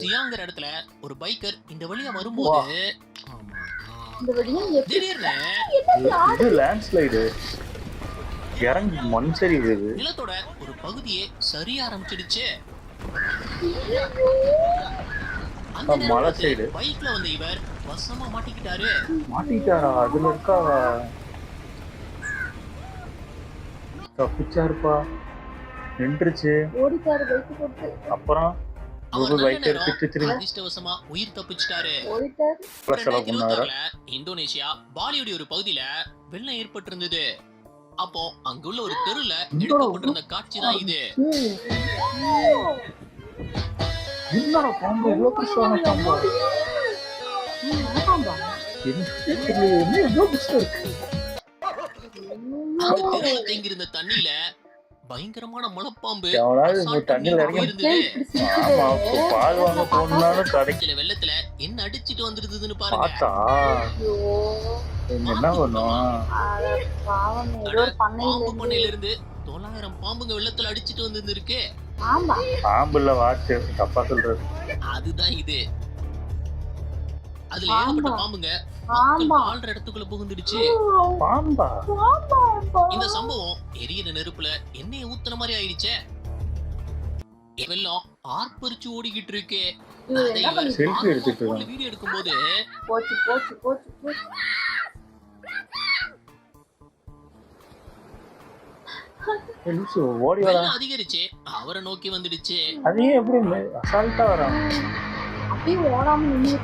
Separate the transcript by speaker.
Speaker 1: சியாங்கிற இடத்துல ஒரு பைக்கர் இந்த வழியா வரும்போது
Speaker 2: இந்த வழியா
Speaker 1: திடீர்னு
Speaker 3: இது லேண்ட்ஸ்லைடு இறங்கி மண் சரிவு இது.
Speaker 1: நிலத்தோட ஒரு பகுதியே சரிய ஆரம்பிச்சிடுச்சு. அந்த
Speaker 3: மலை
Speaker 1: நேரத்துல
Speaker 3: சைடு
Speaker 1: பைக்ல வந்த இவர் வசமா மாட்டிக்கிட்டாரு.
Speaker 3: மாட்டிட்டாரா? அதுல இருக்கா தப்பிச்சாருப்பா, நின்றுச்சு.
Speaker 2: ஓடிட்டாரு பைக் போட்டு.
Speaker 3: அப்புறம்
Speaker 1: அவர் நல்ல
Speaker 3: பைக்
Speaker 1: நேரம்
Speaker 3: எடுத்துட்டு
Speaker 1: அதிர்ஷ்டவசமா உயிர் தப்பிச்சிட்டாரு.
Speaker 2: ஓடிட்டாரு.
Speaker 1: 2026 இந்தோனேஷியா பாலிவுட் ஒரு பகுதியில வெள்ளம் ஏற்பட்டிருந்தது. அப்போ அங்குள்ள ஒரு தெருல எடுக்கப்பட்டிருந்த காட்சி தான் இது.
Speaker 3: என்னடா பாம்பு இவ்வளவு பெருசான பாம்பா? என்ன இவ்வளவு பெருசா இருக்கு?
Speaker 1: அந்த தெருவுல தேங்கியிருந்த தண்ணியில பயங்கரமான மலைப்பாம்பு
Speaker 3: எவனாவது
Speaker 1: அசால்ட்டா
Speaker 3: தண்ணியில
Speaker 1: நீந்தி
Speaker 3: இறங்கி
Speaker 1: போயிருந்தது.
Speaker 3: ஆமா, இப்போ பால் வாங்க போனாலும் கடைக்கு
Speaker 1: சில வெள்ளத்துல என்ன அடிச்சிட்டு வந்துருதுன்னு பாருங்க.
Speaker 3: பார்த்தா
Speaker 2: ஐயோ,
Speaker 3: என்ன பண்ணும்?
Speaker 2: அட பாவம், ஏதோ ஒரு
Speaker 1: பாம்பு
Speaker 2: பண்ணையில
Speaker 1: பண்ணையில இருந்து 900 பாம்புங்க வெள்ளத்துல அடிச்சிட்டு வந்து இருக்கு.
Speaker 2: ஆமா.
Speaker 3: பாம்புல வாச்சு தப்பா சொல்றது.
Speaker 1: அதுதான் இது. அதுல
Speaker 2: ஆமா.
Speaker 1: ஏகப்பட்ட பாம்புங்க
Speaker 2: ஆமா.
Speaker 1: ஆள்ற இடத்துக்குள்ள புகுந்துடுச்சு.
Speaker 3: பாம்பா?
Speaker 1: இந்த சம்பவம் எரியிற நெருப்புல எண்ணெயை ஊத்துன மாதிரி ஆயிடுச்சே. வெள்ளம் ஆர்ப்பரிச்சு ஓடிக்கிட்டு இருக்கு. அதை
Speaker 2: என்ன
Speaker 1: இவர்
Speaker 3: செல்ஃபி எடுத்துட்டு இருக்காங்க.
Speaker 1: வீடியோ எடுக்கும்போது
Speaker 2: போச்சு போச்சு போச்சு போச்சு.
Speaker 3: ஓடி வரா.
Speaker 1: வெள்ளம் அதிகரிச்சு அவரை நோக்கி வந்துடுச்சு.
Speaker 3: அதையும் எப்படி அசால்ட்டா வரான்?
Speaker 2: அப்படியே ஓடாம நின்று